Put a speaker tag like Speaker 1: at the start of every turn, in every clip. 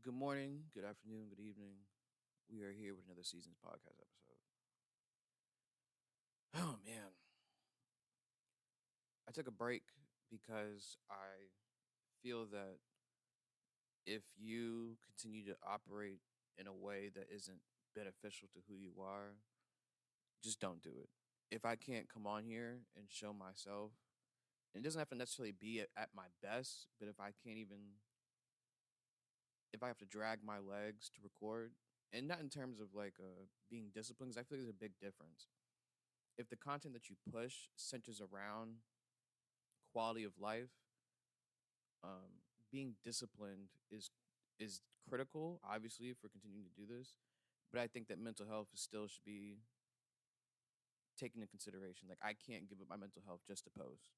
Speaker 1: Good morning, good afternoon, good evening. We are here with another season's podcast episode. Oh man, I took a break because I feel that if you continue to operate in a way that isn't beneficial to who you are, just don't do it. If I can't come on here and show myself, and it doesn't have to necessarily be at my best, but if I can't even, if I have to drag my legs to record, and not in terms of like being disciplined, because I feel like there's a big difference. If the content that you push centers around quality of life, being disciplined is critical, obviously, for continuing to do this. But I think that mental health still should be taken into consideration. Like I can't give up my mental health just to post.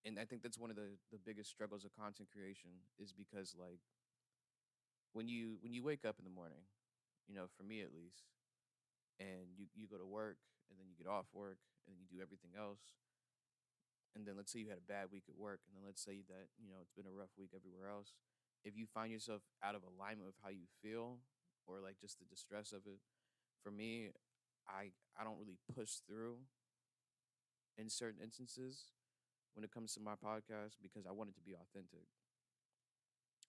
Speaker 1: And I think that's one of the biggest struggles of content creation is because like when you wake up in the morning, for me at least, and you go to work and then you get off work and then you do everything else, and then let's say you had a bad week at work, and then let's say that it's been a rough week everywhere else. If you find yourself out of alignment with how you feel, or like just the distress of it, for me, I don't really push through in certain instances when it comes to my podcast because I want it to be authentic.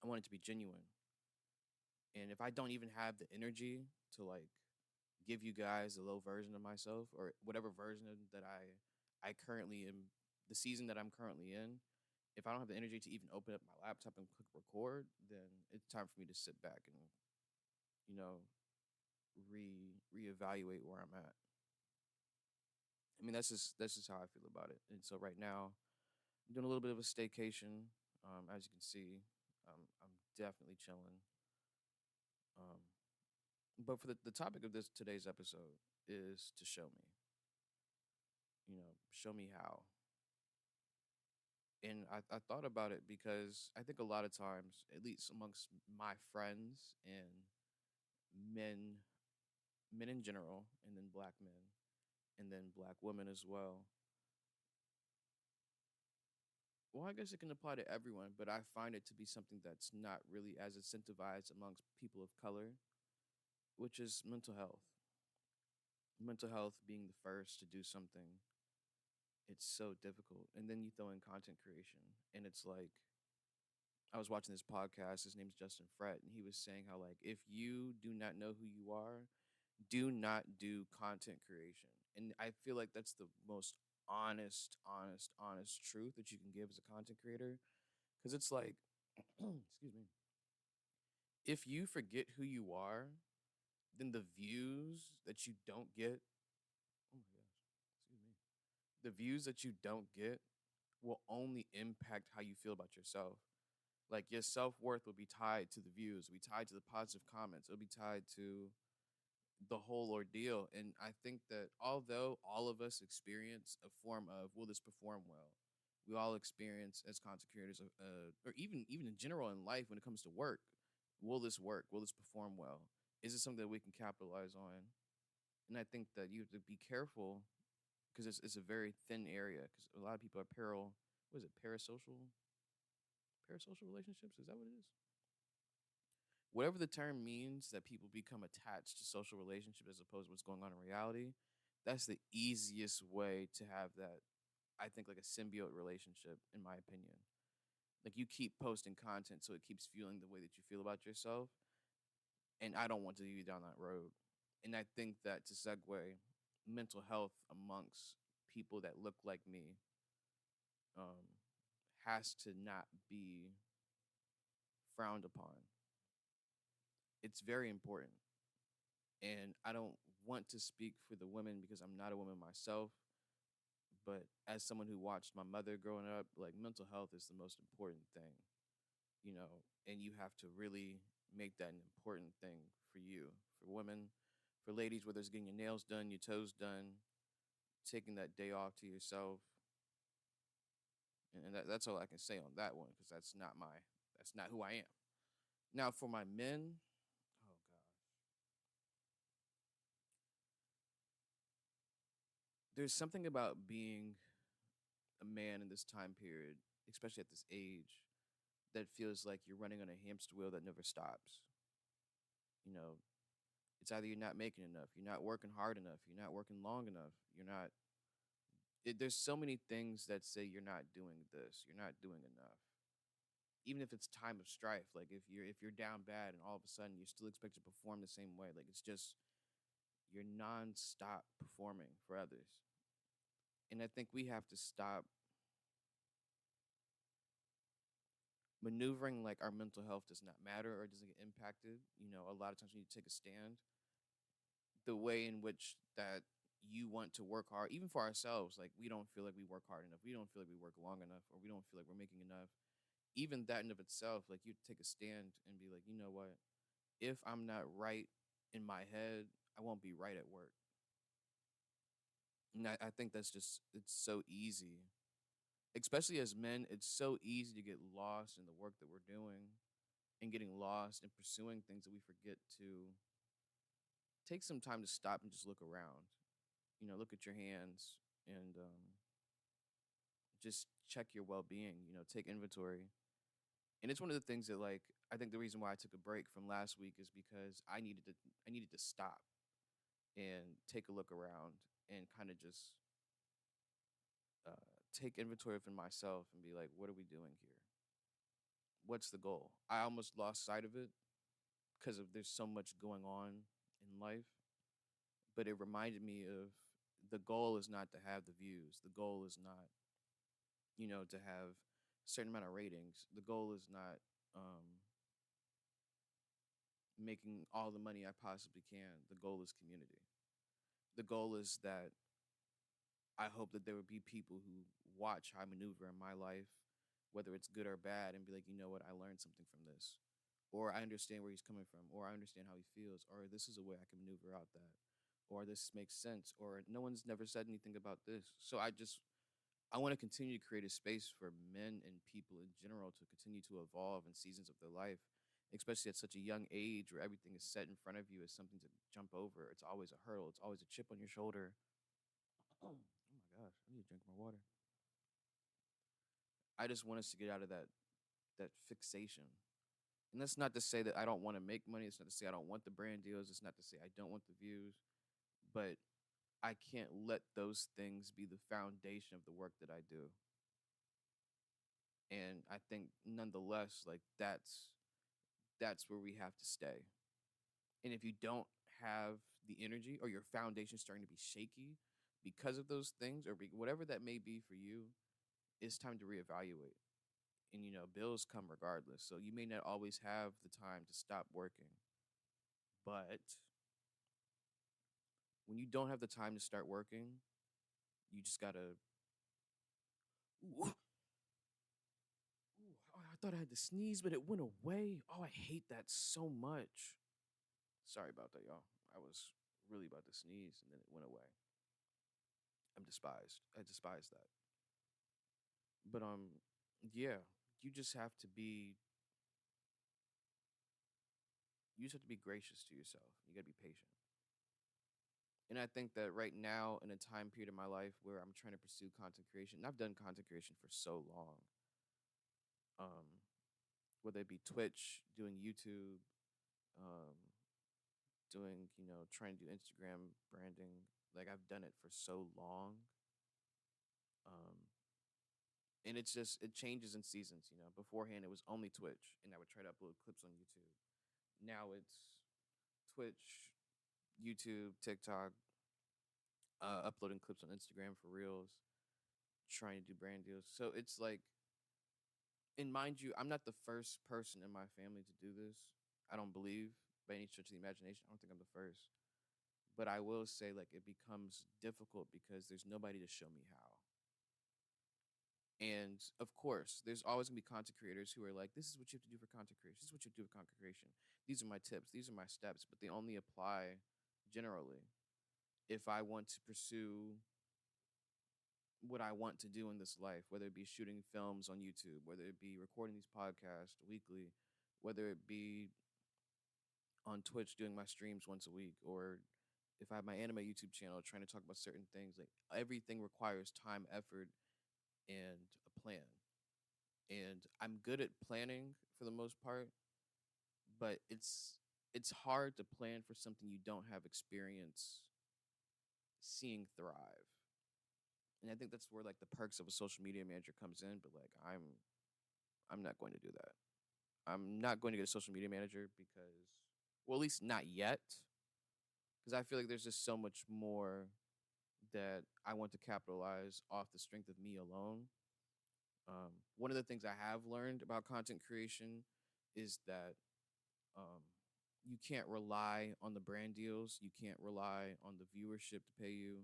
Speaker 1: I want it to be genuine. And if I don't even have the energy to like give you guys a low version of myself or whatever version that I currently am, the season that I'm currently in, if I don't have the energy to even open up my laptop and click record, then it's time for me to sit back and you know reevaluate where I'm at. I mean, that's just how I feel about it. And so right now, I'm doing a little bit of a staycation. As you can see, I'm definitely chilling. Um, but for the topic of this today's episode is to show me, show me how. And I thought about it because I think a lot of times, at least amongst my friends and men, men in general, and then black men, and then black women as well. Well, I guess it can apply to everyone, but I find it to be something that's not really as incentivized amongst people of color, which is mental health. Mental health being the first to do something, it's so difficult. And then you throw in content creation, and it's like, I was watching this podcast. His name's Justin Frett, and he was saying how like if you do not know who you are, do not do content creation. And I feel like that's the most honest truth that you can give as a content creator. Because it's like, excuse me, if you forget who you are, then the views that you don't get, oh my gosh, excuse me, the views that you don't get will only impact how you feel about yourself. Like your self worth will be tied to the views, will be tied to the positive comments, it'll be tied to the whole ordeal. And I think that although all of us experience a form of will this perform well, we all experience as content creators, or even in general in life when it comes to work, will this work? Will this perform well? Is it something that we can capitalize on? And I think that you have to be careful because it's a very thin area because a lot of people are what is it, parasocial relationships? Is that what it is? Whatever the term means that people become attached to social relationships as opposed to what's going on in reality, that's the easiest way to have that, I think, like a symbiote relationship, in my opinion. Like you keep posting content so it keeps fueling the way that you feel about yourself. And I don't want to lead you down that road. And I think that to segue, mental health amongst people that look like me um, has to not be frowned upon. It's very important. And I don't want to speak for the women because I'm not a woman myself, but as someone who watched my mother growing up, like mental health is the most important thing, and you have to really make that an important thing for you, for women, for ladies, whether it's getting your nails done, your toes done, taking that day off to yourself. And that's all I can say on that one because that's not who I am. Now for my men, oh gosh, there's something about being a man in this time period, especially at this age, that feels like you're running on a hamster wheel that never stops. You know, it's either you're not making enough, you're not working hard enough, you're not working long enough, you're not. There's so many things that say you're not doing this, you're not doing enough. Even if it's time of strife, like if you're down bad and all of a sudden you're still expected to perform the same way, like it's just you're nonstop performing for others. And I think we have to stop maneuvering like our mental health does not matter or doesn't get impacted. A lot of times we need to take a stand. The way in which that you want to work hard, even for ourselves, like we don't feel like we work hard enough, we don't feel like we work long enough, or we don't feel like we're making enough. Even that in of itself, like you take a stand and be like, you know what? If I'm not right in my head, I won't be right at work. And I think that's just, it's so easy, especially as men, it's so easy to get lost in the work that we're doing and getting lost in pursuing things that we forget to take some time to stop and just look around. Look at your hands and just check your well being, take inventory. And it's one of the things that, like, I think the reason why I took a break from last week is because I needed to stop and take a look around and kind of just take inventory of myself and be like, what are we doing here? What's the goal? I almost lost sight of it because of there's so much going on in life, but it reminded me of the goal is not to have the views. The goal is not, to have a certain amount of ratings. The goal is not making all the money I possibly can. The goal is community. The goal is that I hope that there would be people who watch how I maneuver in my life, whether it's good or bad, and be like, you know what, I learned something from this. Or I understand where he's coming from, or I understand how he feels, or this is a way I can maneuver out that, or this makes sense, or no one's never said anything about this. So I want to continue to create a space for men and people in general to continue to evolve in seasons of their life, especially at such a young age where everything is set in front of you as something to jump over. It's always a hurdle. It's always a chip on your shoulder. Oh my gosh, I need to drink more water. I just want us to get out of that fixation. And that's not to say that I don't want to make money. It's not to say I don't want the brand deals. It's not to say I don't want the views. But I can't let those things be the foundation of the work that I do. And I think nonetheless, like that's where we have to stay. And if you don't have the energy or your foundation starting to be shaky because of those things or whatever that may be for you, it's time to reevaluate. And bills come regardless. So you may not always have the time to stop working. But when you don't have the time to start working, you just gotta. Ooh, I thought I had to sneeze, but it went away. Oh, I hate that so much. Sorry about that, y'all. I was really about to sneeze and then it went away. I'm despised. I despise that. But yeah, you just have to be. You just have to be gracious to yourself. You gotta be patient. And I think that right now, in a time period of my life where I'm trying to pursue content creation, and I've done content creation for so long, um, whether it be Twitch, doing YouTube, um, doing, trying to do Instagram branding, like I've done it for so long. Um, and it's just, it changes in seasons, Beforehand, it was only Twitch, and I would try to upload clips on YouTube. Now it's Twitch, YouTube, TikTok, uploading clips on Instagram for Reels, trying to do brand deals. So it's like, and mind you, I'm not the first person in my family to do this. I don't believe by any stretch of the imagination. I don't think I'm the first. But I will say, like, it becomes difficult because there's nobody to show me how. And of course, there's always gonna be content creators who are like, this is what you have to do for content creation. This is what you have to do for content creation. These are my tips. These are my steps. But they only apply generally if I want to pursue what I want to do in this life, whether it be shooting films on YouTube, whether it be recording these podcasts weekly, whether it be on Twitch doing my streams once a week, or if I have my anime YouTube channel trying to talk about certain things, like everything requires time, effort, and a plan. and I'm good at planning for the most part, but it's hard to plan for something you don't have experience seeing thrive. And I think that's where like the perks of a social media manager comes in, but like I'm not going to do that. I'm not going to get a social media manager because, well, at least not yet, because I feel like there's just so much more that I want to capitalize off the strength of me alone. One of the things I have learned about content creation is that um, you can't rely on the brand deals. You can't rely on the viewership to pay you.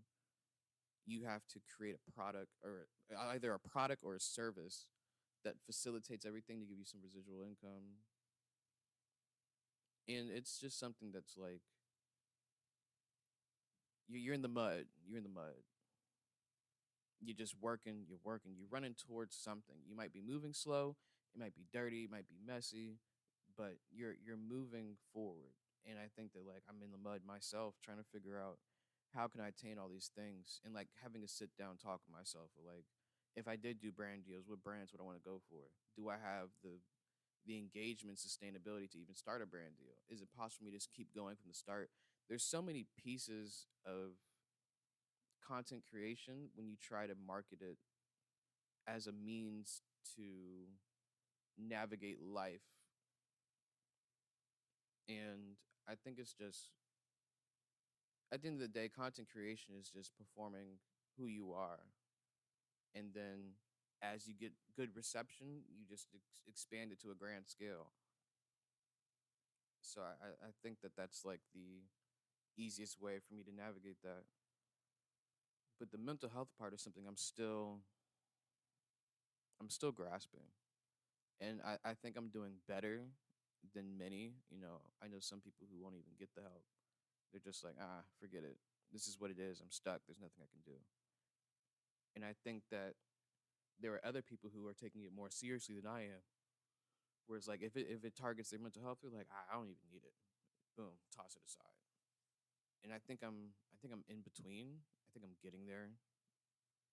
Speaker 1: You have to create a product, or either a product or a service that facilitates everything to give you some residual income. And it's just something that's like you're in the mud. You're in the mud. You're just working. You're working. You're running towards something. You might be moving slow. It might be dirty. It might be messy, but you're moving forward. And I think that like I'm in the mud myself, trying to figure out how can I attain all these things, and like having a sit down talk with myself. With like, if I did do brand deals, what brands would I want to go for? Do I have the engagement sustainability to even start a brand deal? Is it possible for me to just keep going from the start? There's so many pieces of content creation when you try to market it as a means to navigate life. And I think it's just, at the end of the day, content creation is just performing who you are. And then as you get good reception, you just expand it to a grand scale. So I think that that's like the easiest way for me to navigate that. But the mental health part is something I'm still grasping. And I think I'm doing better than many. I know some people who won't even get the help. They're just like, forget it. This is what it is. I'm stuck. There's nothing I can do. And I think that there are other people who are taking it more seriously than I am. Whereas like if it targets their mental health, they're like, I don't even need it. Boom, toss it aside. And I think I'm in between. I think I'm getting there.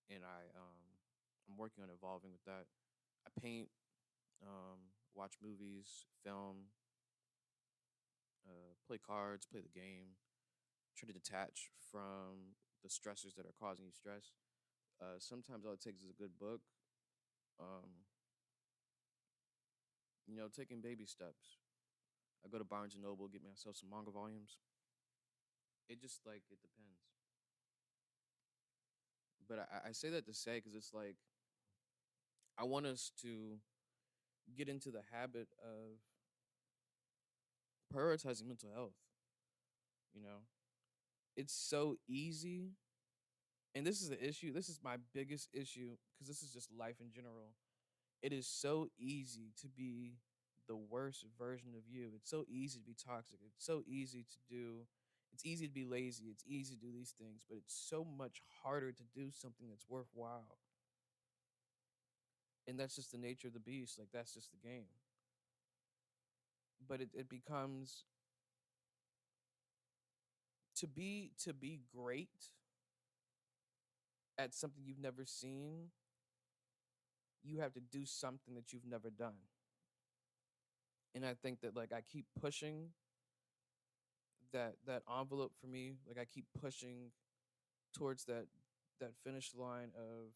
Speaker 1: And I'm working on evolving with that. I paint, watch movies, film, play cards, play the game, try to detach from the stressors that are causing you stress. Sometimes all it takes is a good book. Um, taking baby steps. I go to Barnes and Noble, get myself some manga volumes. It just like it depends. But I say that to say because it's like I want us to get into the habit of prioritizing mental health. You know, it's so easy, and this is the issue. This is my biggest issue because this is just life in general. It is so easy to be the worst version of you. It's so easy to be toxic. It's so easy to do. It's easy to be lazy. It's easy to do these things, but it's so much harder to do something that's worthwhile. And that's just the nature of the beast. Like that's just the game. But it becomes to be great at something you've never seen, you have to do something that you've never done. And I think that like I keep pushing that envelope for me. Like I keep pushing towards that finish line of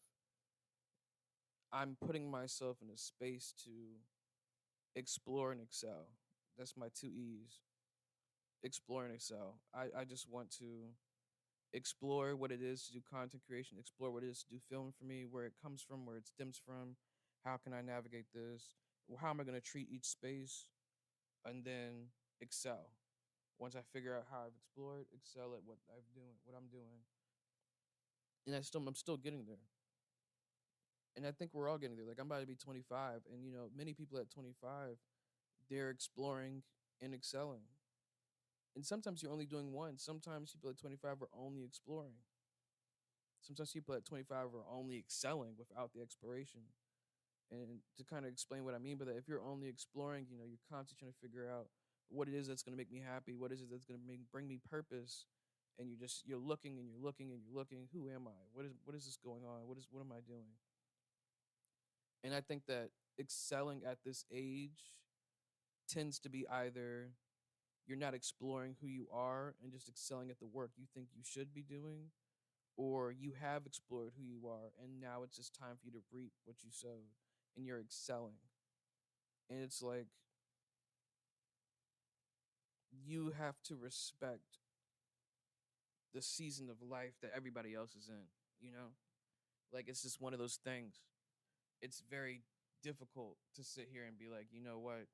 Speaker 1: I'm putting myself in a space to explore and excel. That's my two E's. Explore and excel. I just want to explore what it is to do content creation, explore what it is to do film for me, where it comes from, where it stems from, how can I navigate this, how am I going to treat each space, and then excel. Once I figure out how I've explored, excel at what I'm doing, and I'm still getting there. And I think we're all getting there. Like I'm about to be 25, and many people at 25, they're exploring and excelling. And sometimes you're only doing one. Sometimes people at 25 are only exploring. Sometimes people at 25 are only excelling without the exploration. And to kind of explain what I mean by that, if you're only exploring, you're constantly trying to figure out what it is that's going to make me happy, what is it that's going to bring me purpose, and you're looking and you're looking and you're looking. Who am I? What is this going on? What am I doing? And I think that excelling at this age tends to be either you're not exploring who you are and just excelling at the work you think you should be doing, or you have explored who you are and now it's just time for you to reap what you sowed and you're excelling. And it's like you have to respect the season of life that everybody else is in, you know? Like it's just one of those things. It's very difficult to sit here and be like, you know what?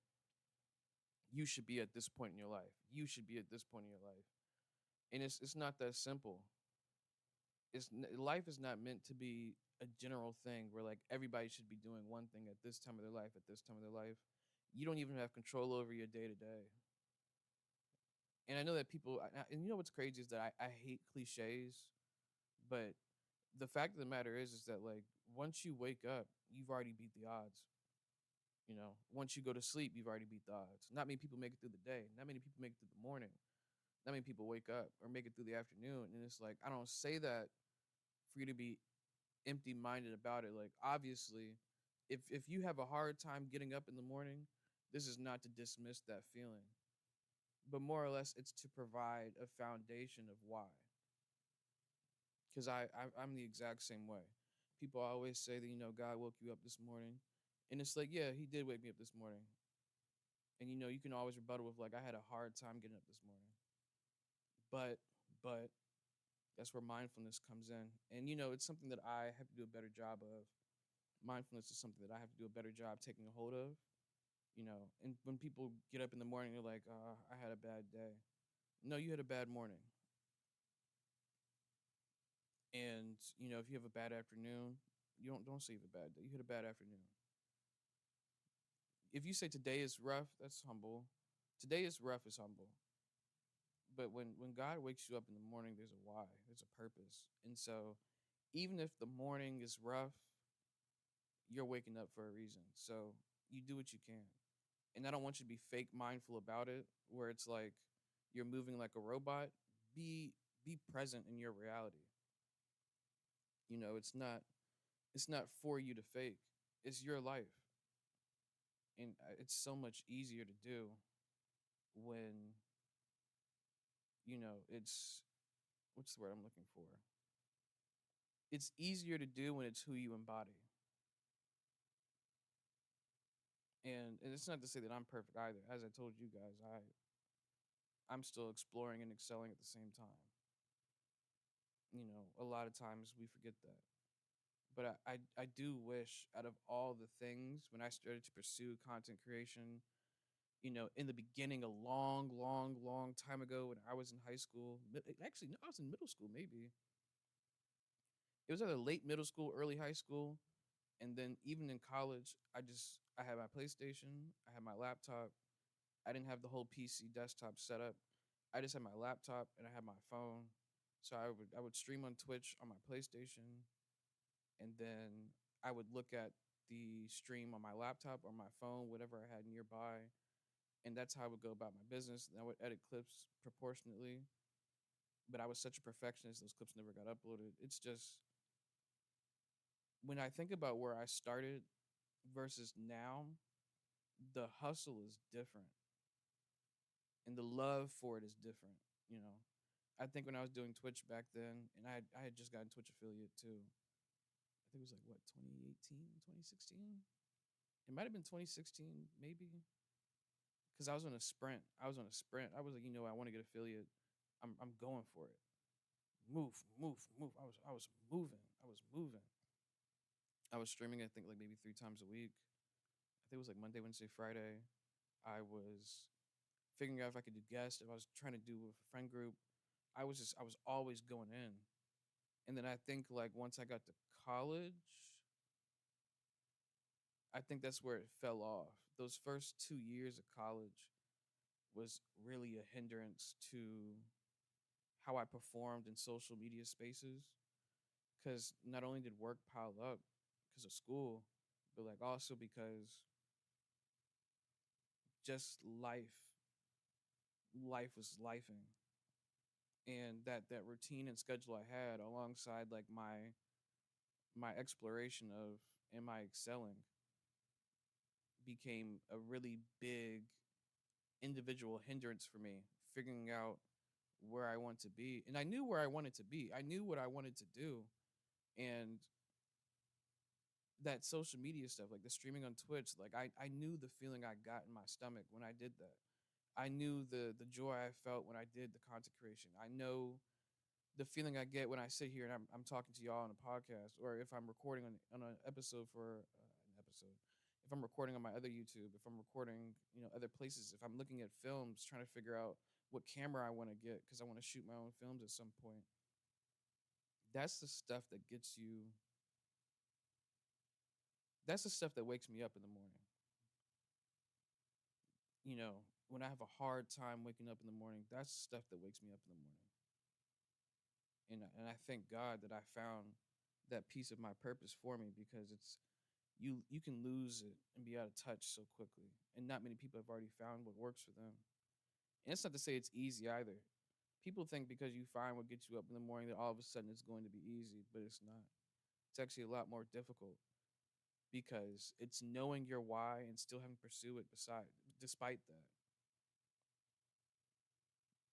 Speaker 1: You should be at this point in your life. You should be at this point in your life. And it's not that simple. Life is not meant to be a general thing where like everybody should be doing one thing at this time of their life at this time of their life. You don't even have control over your day to day. And I know that people, and you know what's crazy is that I hate cliches, but the fact of the matter is that like once you wake up, you've already beat the odds. You know, once you go to sleep, you've already beat the odds. Not many people make it through the day. Not many people make it through the morning. Not many people wake up or make it through the afternoon. And it's like I don't say that for you to be empty minded about it. Like obviously, if you have a hard time getting up in the morning, this is not to dismiss that feeling, but more or less it's to provide a foundation of why. Because I'm the exact same way. People always say that God woke you up this morning, and it's like yeah, He did wake me up this morning, and you can always rebuttal with like I had a hard time getting up this morning, but but that's where mindfulness comes in, and it's something that I have to do a better job of. Mindfulness is something that I have to do a better job taking a hold of. And when people get up in the morning, they're like, I had a bad day. No, you had a bad morning. And if you have a bad afternoon, you don't say you have a bad day. You had a bad afternoon. If you say today is rough, that's humble. Today is rough is humble. But when God wakes you up in the morning, there's a why, there's a purpose. And so even if the morning is rough, you're waking up for a reason. So you do what you can. And I don't want you to be fake mindful about it, where it's like you're moving like a robot. Be present in your reality. It's not for you to fake. It's your life. And it's so much easier to do when it's what's the word I'm looking for? It's easier to do when it's who you embody. And it's not to say that I'm perfect either. As I told you guys, I'm still exploring and excelling at the same time. A lot of times we forget that. But I do wish out of all the things when I started to pursue content creation, in the beginning, a long, long, long time ago when I was in high school, actually, no, I was in middle school, maybe. It was either late middle school, early high school. And then even in college, I had my PlayStation, I had my laptop. I didn't have the whole PC desktop set up. I just had my laptop and I had my phone. So I would stream on Twitch on my PlayStation, and then I would look at the stream on my laptop or my phone, whatever I had nearby, and that's how I would go about my business. And I would edit clips proportionately, but I was such a perfectionist; those clips never got uploaded. It's just when I think about where I started versus now, the hustle is different, and the love for it is different. You know, I think when I was doing Twitch back then, and I had just gotten Twitch affiliate too. I think it was like what 2018, 2016. It might have been 2016, maybe, because I was on a sprint. I was on a sprint. I was like, I want to get affiliate. I'm going for it. Move, move, move. I was moving. I was moving. I was streaming. I think like maybe 3 times a week. I think it was like Monday, Wednesday, Friday. I was figuring out if I could do guests. If I was trying to do with a friend group, I was always going in. And then I think like once I got to college, I think that's where it fell off. Those first 2 years of college was really a hindrance to how I performed in social media spaces. Because not only did work pile up because of school, but like also because just life was lifing. And that routine and schedule I had alongside like my exploration of am I excelling? became a really big individual hindrance for me, figuring out where I want to be. And I knew where I wanted to be. I knew what I wanted to do. And that social media stuff, like the streaming on Twitch, like I knew the feeling I got in my stomach when I did that. I knew the joy I felt when I did the content creation. I know the feeling I get when I sit here and I'm talking to y'all on a podcast, or if I'm recording on an episode for an episode, if I'm recording on my other YouTube, if I'm recording, other places, if I'm looking at films, trying to figure out what camera I want to get because I want to shoot my own films at some point. That's the stuff that gets you. That's the stuff that wakes me up in the morning. When I have a hard time waking up in the morning, that's the stuff that wakes me up in the morning. And I thank God that I found that piece of my purpose for me, because it's you can lose it and be out of touch so quickly, and not many people have already found what works for them. And it's not to say it's easy either. People think because you find what gets you up in the morning that all of a sudden it's going to be easy, but it's not. It's actually a lot more difficult, because it's knowing your why and still having to pursue it despite that.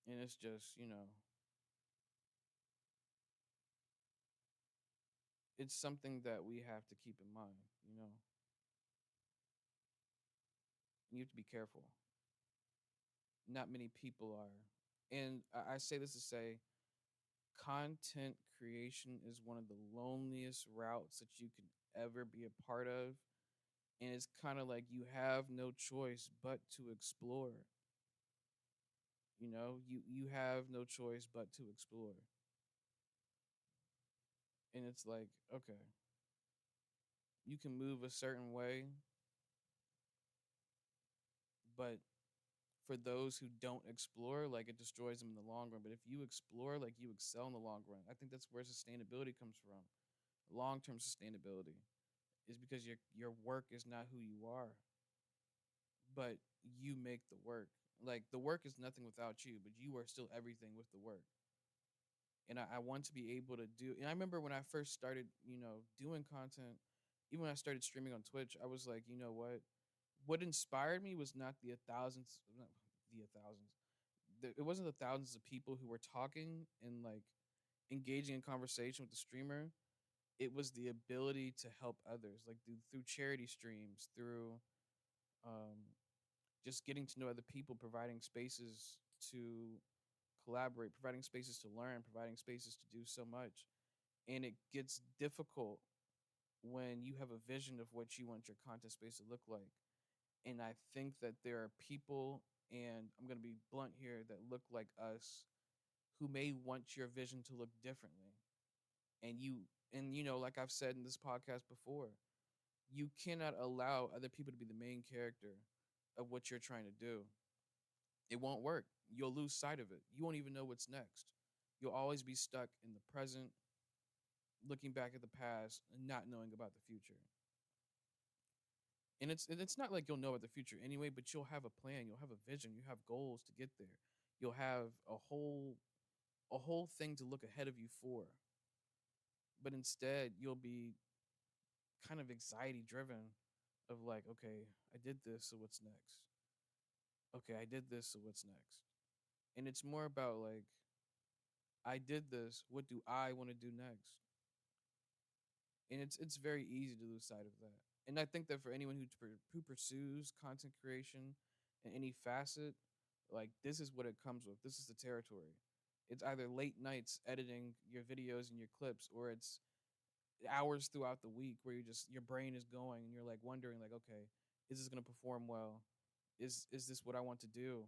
Speaker 1: And it's just, it's something that we have to keep in mind. You have to be careful. Not many people are. And I say this to say, content creation is one of the loneliest routes that you can ever be a part of. And it's kind of like you have no choice but to explore. You have no choice but to explore. And it's like, okay, you can move a certain way, but for those who don't explore, like, it destroys them in the long run. But if you explore, like, you excel in the long run. I think that's where sustainability comes from. Long-term sustainability is because your work is not who you are, but you make the work. Like, the work is nothing without you, but you are still everything with the work. And I want to be able to do. And I remember when I first started, doing content, even when I started streaming on Twitch, I was like, you know what? What inspired me was not the thousands, not the thousands. It wasn't the thousands of people who were talking and, like, engaging in conversation with the streamer. It was the ability to help others, like through charity streams, through um, just getting to know other people, providing spaces to collaborate, providing spaces to learn, providing spaces to do so much. And it gets difficult when you have a vision of what you want your content space to look like. And I think that there are people, and I'm going to be blunt here, that look like us, who may want your vision to look differently. And like I've said in this podcast before, you cannot allow other people to be the main character of what you're trying to do. It won't work. You'll lose sight of it. You won't even know what's next. You'll always be stuck in the present, looking back at the past and not knowing about the future. And it's not like you'll know about the future anyway, but you'll have a plan, you'll have a vision, you have goals to get there. You'll have a whole thing to look ahead of you for. But instead, you'll be kind of anxiety driven, of like, okay, I did this, so what's next? Okay, I did this, so what's next? And it's more about like, I did this, what do I want to do next? And it's very easy to lose sight of that. And I think that for anyone who pursues content creation in any facet, like, this is what it comes with. This is the territory. It's either late nights editing your videos and your clips, or it's hours throughout the week where your brain is going and you're like wondering, like, okay, is this going to perform well? Is this what I want to do?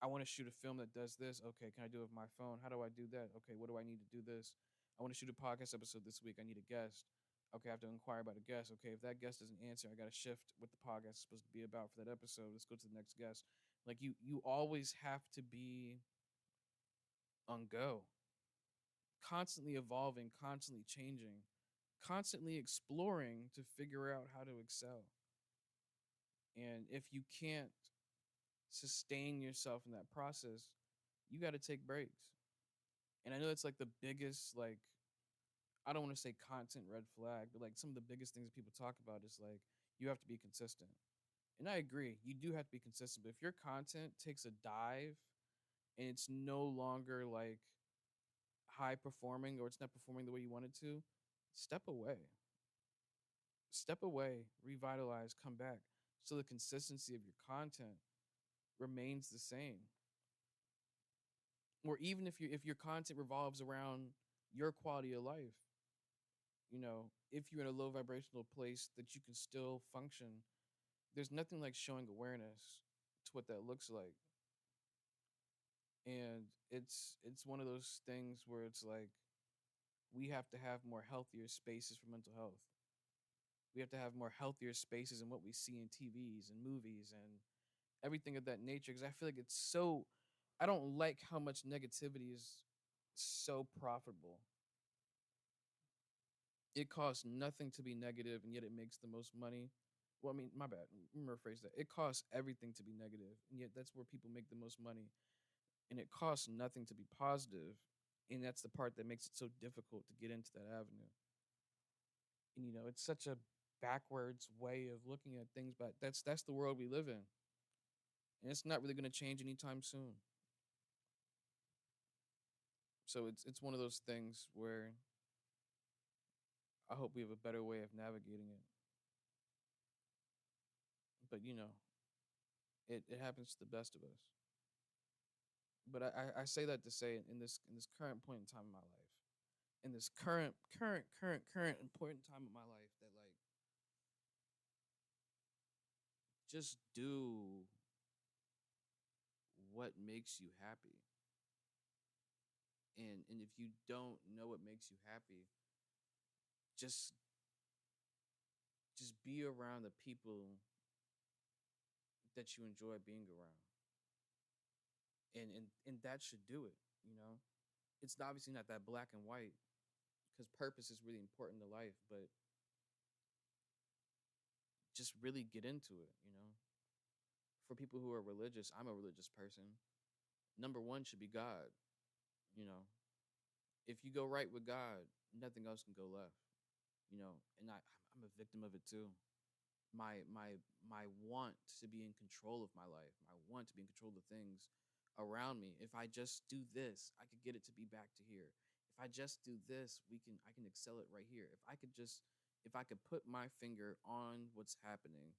Speaker 1: I want to shoot a film that does this. Okay, can I do it with my phone? How do I do that? Okay, what do I need to do this? I want to shoot a podcast episode this week. I need a guest. Okay, I have to inquire about a guest. Okay, if that guest doesn't answer, I got to shift what the podcast is supposed to be about for that episode. Let's go to the next guest. Like, you always have to be on go, constantly evolving, constantly changing, constantly exploring to figure out how to excel. And if you can't sustain yourself in that process, you got to take breaks. And I know it's like the biggest, like, I don't want to say content red flag, but like some of the biggest things that people talk about is like, You have to be consistent. And I agree, you do have to be consistent. But if your content takes a dive and it's no longer like high performing or it's not performing the way you want it to, step away. Step away, revitalize, come back. So the consistency of your content remains the same. Or even if your content revolves around your quality of life, if you're in a low vibrational place that you can still function, there's nothing like showing awareness to what that looks like. And it's one of those things where it's like we have to have more healthier spaces for mental health. We have to have more healthier spaces in what we see in TVs and movies and everything of that nature, because I feel like it's so, I don't like how much negativity is so profitable. It costs nothing to be negative and yet it makes the most money. Well, I mean, my bad. Let me rephrase that. It costs everything to be negative, and yet that's where people make the most money. And it costs nothing to be positive, and that's the part that makes it so difficult to get into that avenue. And it's such a backwards way of looking at things, but that's the world we live in, and it's not really going to change anytime soon. So it's one of those things where I hope we have a better way of navigating it. But it happens to the best of us. But I say that to say in this current point in time in my life, in this current important time of my life, that like just do what makes you happy. And if you don't know what makes you happy, just just be around the people that you enjoy being around. And that should do it. It's obviously not that black and white, because purpose is really important to life, but just really get into it. For people who are religious, I'm a religious person. Number one should be God. You know, if you go right with God, nothing else can go left. And I'm a victim of it too. My want to be in control of my life, my want to be in control of the things around me. If I just do this, I could get it to be back to here. If I just do this, I can excel it right here. If I could put my finger on what's happening,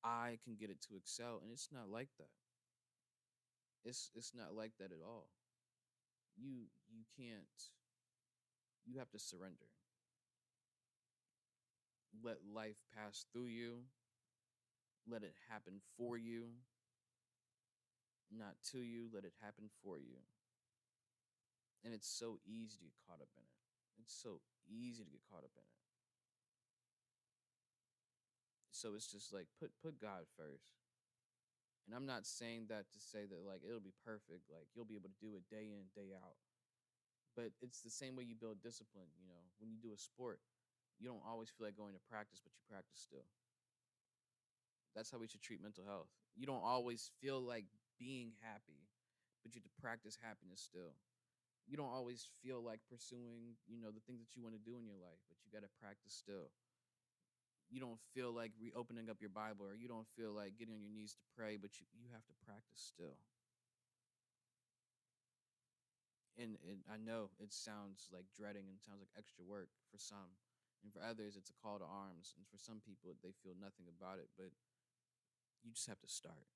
Speaker 1: I can get it to excel. And it's not like that. It's not like that at all. You can't. You have to surrender. Let life pass through you. Let it happen for you, not to you. Let it happen for you. And it's so easy to get caught up in it. It's so easy to get caught up in it. So it's just like put God first. And I'm not saying that to say that like it'll be perfect, like you'll be able to do it day in, day out. But it's the same way you build discipline. When you do a sport, you don't always feel like going to practice, but you practice still. That's how we should treat mental health. You don't always feel like being happy, but you have to practice happiness still. You don't always feel like pursuing the things that you want to do in your life, but you got to practice still. You don't feel like reopening up your Bible, or you don't feel like getting on your knees to pray, but you have to practice still. And I know it sounds like dreading and sounds like extra work for some. And for others, it's a call to arms. And for some people, they feel nothing about it, but you just have to start.